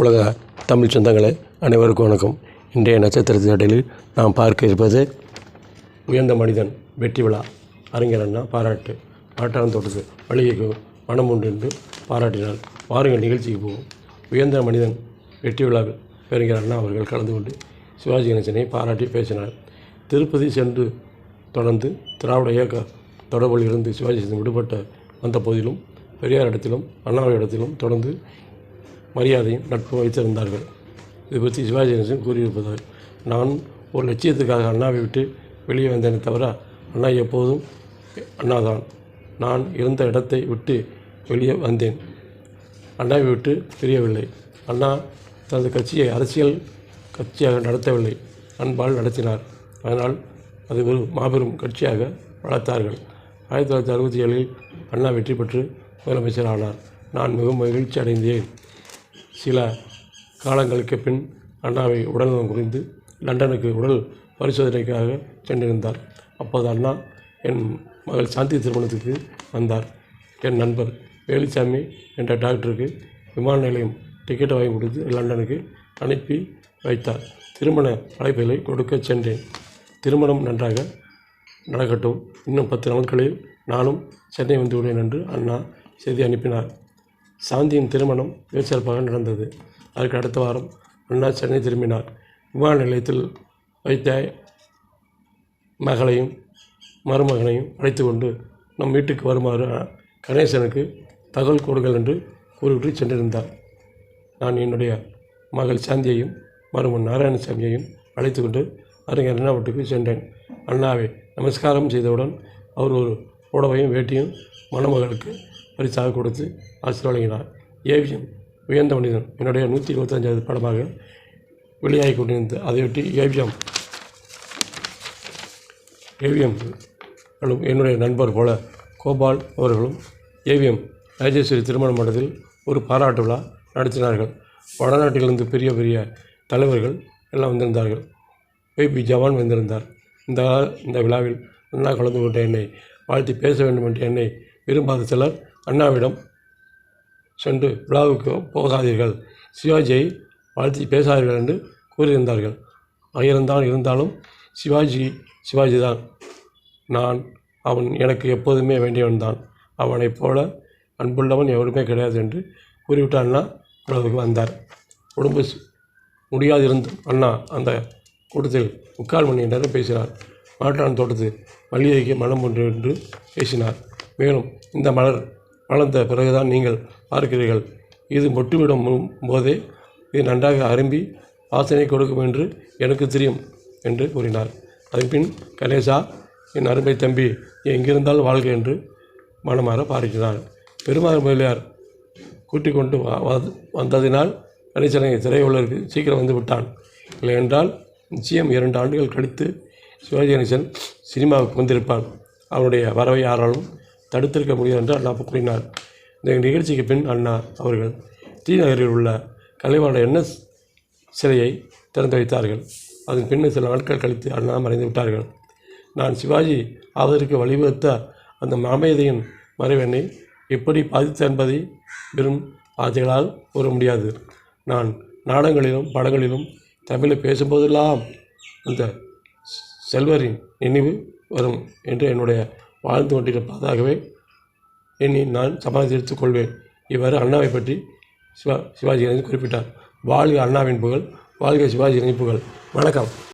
உலக தமிழ் சொந்தங்களே, அனைவருக்கும் வணக்கம். இன்றைய நட்சத்திர தேடலில் நாம் பார்க்க இருப்பது உயர்ந்த மனிதன் வெற்றி விழா. அறிஞர் அண்ணா பாராட்டு. மாற்றான் தோட்டத்து வழிகைக்கு மனம் உண்டு என்று பாராட்டினார். வாருங்கள் நிகழ்ச்சிக்கு போவோம். உயர்ந்த மனிதன் வெற்றி விழாவில் அறிஞர் அண்ணா அவர்கள் கலந்து கொண்டு சிவாஜி கணேசனை பாராட்டி பேசினார். திருப்பதி சென்று தொடர்ந்து திராவிட இயக்க தொடர்பில் இருந்து சிவாஜி விடுபட்ட வந்த போதிலும் பெரியார் இடத்திலும் அண்ணாவை இடத்திலும் தொடர்ந்து மரியாதையும் நட்பு வைத்திருந்தார்கள். இது பற்றி சிவாஜி கணேசன் கூறியிருப்பதால், நான் ஒரு லட்சியத்துக்காக அண்ணாவை விட்டு வெளியே வந்தேனே தவிர அண்ணா எப்போதும் அண்ணாதான். நான் இருந்த இடத்தை விட்டு வெளியே வந்தேன், அண்ணாவை விட்டு பிரியவில்லை. அண்ணா தனது கட்சியை அரசியல் கட்சியாக நடத்தவில்லை, அன்பால் நடத்தினார். அதனால் அது ஒரு மாபெரும் கட்சியாக வளர்த்தார்கள். 1967 அண்ணா வெற்றி பெற்று முதலமைச்சர் ஆனார். நான் மிகவும் மகிழ்ச்சி அடைந்தேன். சில காலங்களுக்கு பின் அண்ணாவை உடல்நலம் குறைந்து லண்டனுக்கு உடல் பரிசோதனைக்காக சென்றிருந்தார். அப்போது அண்ணா என் மகள் சாந்தி திருமணத்துக்கு வந்தார். என் நண்பர் வேலுச்சாமி என்ற டாக்டருக்கு விமான நிலையம் டிக்கெட்டை வாங்கி கொடுத்து லண்டனுக்கு அனுப்பி வைத்தார். திருமண அழைப்புகளை கொடுக்க சென்றேன். திருமணம் நன்றாக நடக்கட்டும், இன்னும் 10 நாட்களில் நானும் சென்னை வந்துவிடுவேன் என்று அண்ணா செய்தி அனுப்பினார். சாந்தியின் திருமணம் மிகச்சிறப்பாக நடந்தது. அதற்கு அடுத்த வாரம் அண்ணா சென்னை திரும்பினார். விமான நிலையத்தில் வைத்த மகளையும் மருமகனையும் அழைத்து கொண்டு நம் வீட்டுக்கு வருமாறு கணேசனுக்கு தகவல் கொடுங்கள் என்று கூறிவிட்டு சென்றிருந்தார். நான் என்னுடைய மகள் சாந்தியையும் மருமகன் நாராயணசாமியையும் அழைத்து கொண்டு அறிஞர் அண்ணா வீட்டுக்கு சென்றேன். அண்ணாவை நமஸ்காரம் செய்தவுடன் அவர் ஒரு புடவையும் வேட்டியும் மணமகளுக்கு பரிசாக கொடுத்து ஆசீர்வதினார். ஏவிஎம் உயர்ந்த மனிதன் என்னுடைய 125வது படமாக வெளியாகி கொண்டிருந்தது. அதையொட்டி ஏவிஎம் என்னுடைய நண்பர் போல கோபால் அவர்களும் ஏவிஎம் ராஜேஸ்வரி திருமண மண்டலத்தில் ஒரு பாராட்டு விழா நடத்தினார்கள். வடநாட்டிலிருந்து பெரிய பெரிய தலைவர்கள் எல்லாம் வந்திருந்தார்கள். பி ஜவான் வந்திருந்தார். இந்த விழாவில் அண்ணா கலந்து கொண்ட என்னை வாழ்த்தி பேச வேண்டும் என்று என்னை விரும்பாத சிலர் அண்ணாவிடம் சென்று விழாவுக்கு போகாதீர்கள், சிவாஜியை வாழ்த்தி பேசாதீர்கள் என்று கூறியிருந்தார்கள். இருந்தாலும் சிவாஜி தான். அவன் எனக்கு எப்போதுமே வேண்டியவன் தான். அவனைப் போல அன்புள்ளவன் எவருமே கிடையாது என்று கூறிவிட்டு அண்ணா விழாவுக்கு வந்தார். உடம்பு முடியாது இருந்தும் அண்ணா அந்த கூட்டத்தில் 3/4 மணி நேரம் பேசினார். மாற்றான் தோட்டத்து மல்லிகைக்கு மனம் ஒன்று என்று பேசினார். மேலும் இந்த மலர் வளர்ந்த பிறகுதான் நீங்கள் பார்க்கிறீர்கள், இது மொட்டுவிடும் போதே இது நன்றாக அரும்பி வாசனை கொடுக்கும் என்று எனக்கு தெரியும் என்று கூறினார். அதன்பின் கணேசா, என் அருமை தம்பி, எங்கிருந்தால் வாழ்க என்று மனமாற பாராட்டினார். பெருமாள் முதலியார் கூட்டிக் கொண்டு வந்ததினால் கணேசனை திரையுள்ளருக்கு சீக்கிரம் வந்து விட்டான். இல்லை என்றால் நிச்சயம் 2 ஆண்டுகள் கழித்து சிவாஜி கணேசன் சினிமாவுக்கு வந்திருப்பான். அவனுடைய வரவை யாராலும் தடுத்திருக்க முடியாது என்று அண்ணா கூறினார். இந்த நிகழ்ச்சிக்கு பின் அண்ணா அவர்கள் டி நகரில் உள்ள கலைவாணர் NS சிலையை திறந்து வைத்தார்கள். அதன் பின்னர் சில நாட்கள் கழித்து அண்ணா மறைந்து விட்டார்கள். நான் சிவாஜி ஆவதற்கு வழிவகுத்த அந்த மாமேதையின் மறைவெண்ணை எப்படி பாதித்த என்பதை வெறும் வார்த்தைகளால் கூற முடியாது. நான் நாடகங்களிலும் படங்களிலும் தமிழில் பேசும்போதெல்லாம் அந்த செல்வரின் நினைவு வரும் என்று என்னுடைய வாழ்ந்து கொண்டிருப்பதாகவே எண்ணி நான் சமாளித்து எடுத்துக்கொள்வேன். இவ்வாறு அண்ணாவை பற்றி சிவாஜி கணேசன் குறிப்பிட்டார். வாழ்க அண்ணாவின் புகழ், வாழ்க சிவாஜி கணேசன் புகழ். வணக்கம்.